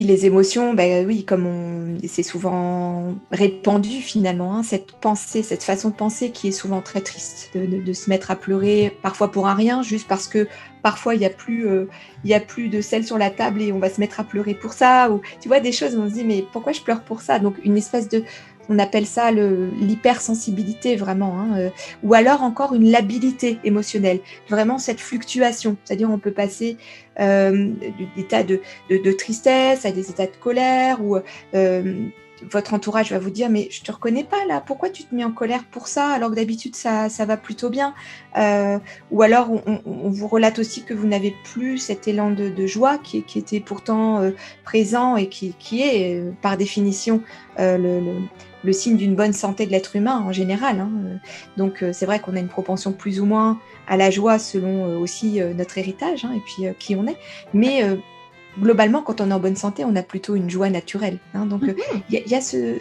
les émotions, oui, c'est souvent répandu finalement, hein, cette pensée, cette façon de penser qui est souvent très triste, de se mettre à pleurer, parfois pour un rien, juste parce que parfois il y a plus de sel sur la table et on va se mettre à pleurer pour ça, ou tu vois des choses où on se dit mais pourquoi je pleure pour ça? Donc une espèce de, on appelle ça l'hypersensibilité vraiment, hein, ou alors encore une labilité émotionnelle, vraiment cette fluctuation, c'est-à-dire on peut passer d'états de tristesse à des états de colère, ou votre entourage va vous dire mais je te reconnais pas là, pourquoi tu te mets en colère pour ça alors que d'habitude ça va plutôt bien, ou alors on vous relate aussi que vous n'avez plus cet élan de joie qui était pourtant présent et qui est par définition le signe d'une bonne santé de l'être humain en général, hein. Donc c'est vrai qu'on a une propension plus ou moins à la joie selon aussi notre héritage, hein, et puis qui on est, mais globalement, quand on est en bonne santé, on a plutôt une joie naturelle, hein. Donc, y a ce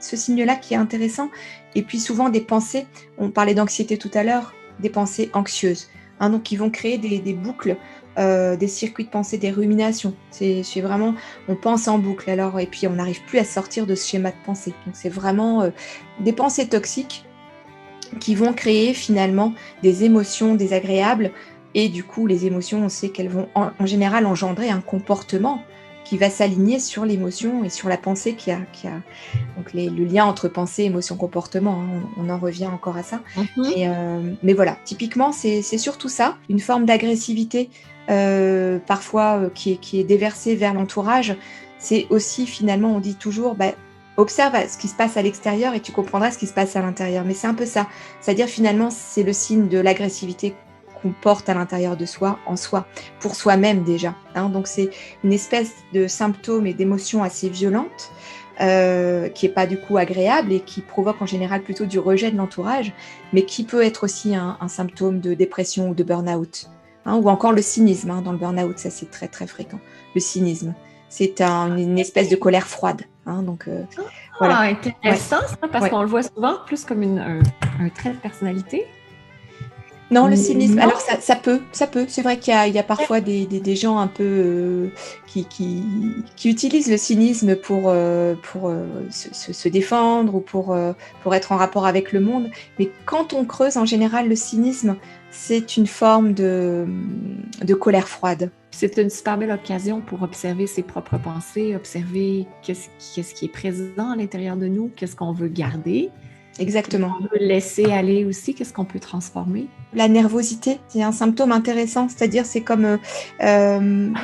signe-là qui est intéressant. Et puis souvent des pensées, on parlait d'anxiété tout à l'heure, des pensées anxieuses, hein, donc qui vont créer des boucles, des circuits de pensée, des ruminations. C'est vraiment, on pense en boucle alors, et puis on n'arrive plus à sortir de ce schéma de pensée. Donc c'est vraiment des pensées toxiques qui vont créer finalement des émotions désagréables. Et du coup, les émotions, on sait qu'elles vont en général engendrer un comportement qui va s'aligner sur l'émotion et sur la pensée donc le lien entre pensée, émotion, comportement, hein, on en revient encore à ça. Mais voilà, typiquement, c'est surtout ça, une forme d'agressivité parfois qui est déversée vers l'entourage. C'est aussi finalement, on dit toujours, observe ce qui se passe à l'extérieur et tu comprendras ce qui se passe à l'intérieur. Mais c'est un peu ça. C'est-à-dire finalement, c'est le signe de l'agressivité qu'on porte à l'intérieur de soi, en soi, pour soi-même déjà, hein. Donc c'est une espèce de symptôme et d'émotion assez violente, qui n'est pas du coup agréable et qui provoque en général plutôt du rejet de l'entourage, mais qui peut être aussi un symptôme de dépression ou de burn-out, hein, ou encore le cynisme, hein. Dans le burn-out, ça c'est très très fréquent. Le cynisme, c'est une espèce de colère froide, hein, donc voilà. Intéressant, Ouais. ça, parce Ouais. qu'on le voit souvent plus comme un trait de personnalité. Non, le cynisme, Non. alors ça peut. C'est vrai qu'il y a parfois des gens un peu qui utilisent le cynisme pour se défendre, ou pour être en rapport avec le monde. Mais quand on creuse, en général, le cynisme, c'est une forme de colère froide. C'est une super belle occasion pour observer ses propres pensées, observer qu'est-ce qui est présent à l'intérieur de nous, qu'est-ce qu'on veut garder. Exactement. Qu'est-ce qu'on veut laisser aller aussi, qu'est-ce qu'on peut transformer. La nervosité, c'est un symptôme intéressant, c'est-à-dire c'est comme une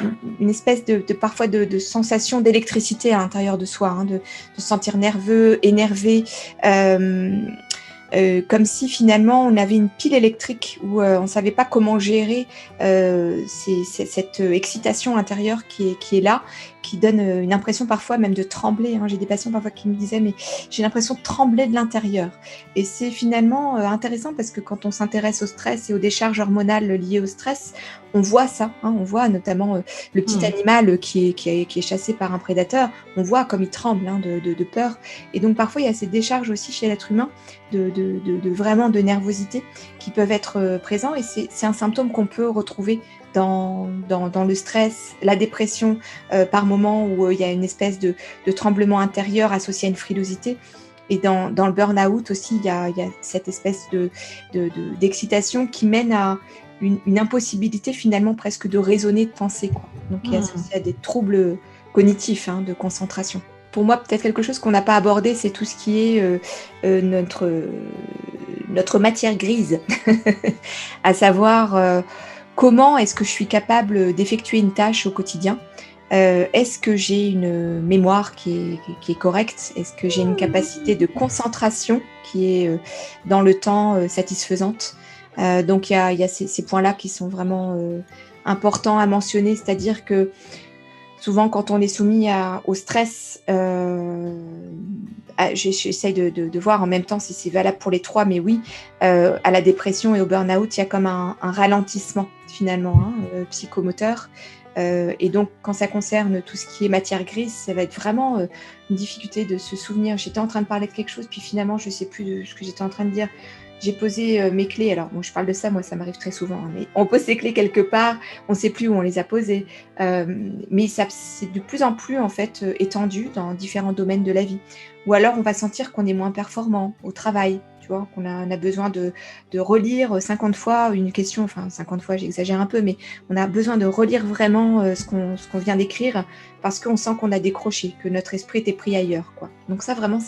espèce parfois de sensation d'électricité à l'intérieur de soi, hein, de se sentir nerveux, énervé, comme si finalement on avait une pile électrique où on ne savait pas comment gérer cette excitation intérieure qui est là, qui donne une impression parfois même de trembler, hein. J'ai des patients parfois qui me disaient mais j'ai l'impression de trembler de l'intérieur. Et c'est finalement intéressant parce que quand on s'intéresse au stress et aux décharges hormonales liées au stress, on voit ça, hein. On voit notamment le petit animal qui est chassé par un prédateur, on voit comme il tremble, hein, de peur. Et donc parfois il y a ces décharges aussi chez l'être humain vraiment de nervosité qui peuvent être présents, et c'est un symptôme qu'on peut retrouver dans le stress, la dépression, par moment où il y a une espèce de tremblement intérieur associé à une frilosité. Et dans le burn-out aussi, il y a cette espèce d'excitation qui mène à une impossibilité finalement presque de raisonner, de penser, quoi. Donc il y a associé à des troubles cognitifs, hein, de concentration. Pour moi, peut-être quelque chose qu'on n'a pas abordé, c'est tout ce qui est notre matière grise, à savoir comment est-ce que je suis capable d'effectuer une tâche au quotidien. Est-ce que j'ai une mémoire qui est correcte? Est-ce que j'ai une capacité de concentration qui est dans le temps satisfaisante? Donc il y a ces points-là qui sont vraiment importants à mentionner, c'est-à-dire que souvent, quand on est soumis au stress, j'essaye de voir en même temps si c'est valable pour les trois, mais oui, à la dépression et au burn-out, il y a comme un ralentissement finalement, hein, psychomoteur. Et donc, quand ça concerne tout ce qui est matière grise, ça va être vraiment une difficulté de se souvenir. J'étais en train de parler de quelque chose, puis finalement, je ne sais plus ce que j'étais en train de dire. j'ai posé mes clés. Alors, bon, je parle de ça, moi, ça m'arrive très souvent, hein, mais on pose ses clés quelque part, on ne sait plus où on les a posées. Mais ça, c'est de plus en plus, en fait, étendu dans différents domaines de la vie. Ou alors, on va sentir qu'on est moins performant au travail, tu vois, on a besoin de relire 50 fois une question, enfin 50 fois, j'exagère un peu, mais on a besoin de relire vraiment ce qu'on vient d'écrire parce qu'on sent qu'on a décroché, que notre esprit était pris ailleurs, quoi. Donc ça, vraiment,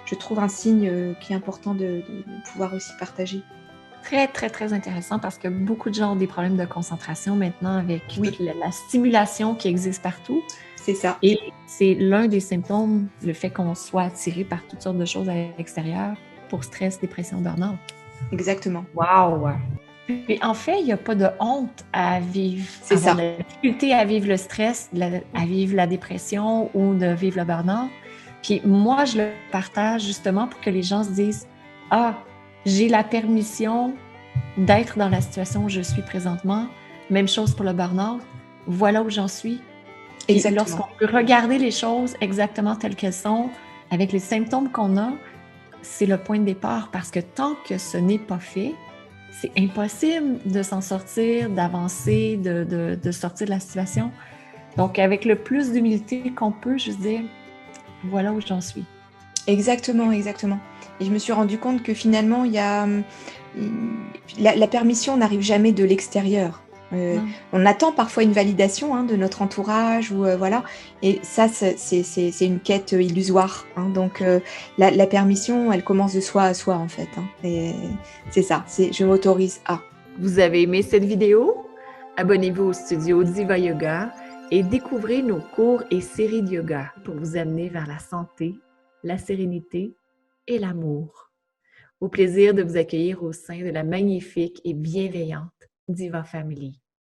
je trouve un signe qui est important de pouvoir aussi partager. Très, très, très intéressant parce que beaucoup de gens ont des problèmes de concentration maintenant avec toute Oui, la stimulation qui existe partout. c'est ça. Et c'est l'un des symptômes, le fait qu'on soit attiré par toutes sortes de choses à l'extérieur pour stress, dépression, burn-out. Exactement. Wow! Et en fait, il n'y a pas de honte à vivre, C'est avoir de ça. la difficulté à vivre le stress, à vivre la dépression ou de vivre le burn-out. Puis moi, je le partage justement pour que les gens se disent « Ah, j'ai la permission d'être dans la situation où je suis présentement. Même chose pour le burn-out. Voilà où j'en suis. » Puis Exactement. lorsqu'on peut regarder les choses exactement telles qu'elles sont, avec les symptômes qu'on a, c'est le point de départ parce que tant que ce n'est pas fait, c'est impossible de s'en sortir, d'avancer, de sortir de la situation. Donc, avec le plus d'humilité qu'on peut, je dis, voilà où j'en suis. Exactement, exactement. Et je me suis rendu compte que finalement, il y a, la permission n'arrive jamais de l'extérieur. Non. On attend parfois une validation, hein, de notre entourage ou voilà, et ça, c'est une quête illusoire, hein. Donc la permission, elle commence de soi à soi, en fait, hein, et c'est ça, c'est je m'autorise à. Vous avez aimé cette vidéo? Abonnez-vous au studio Diva Yoga et découvrez nos cours et séries de yoga pour vous amener vers la santé, la sérénité et l'amour. Au plaisir de vous accueillir au sein de la magnifique et bienveillante Diva Family.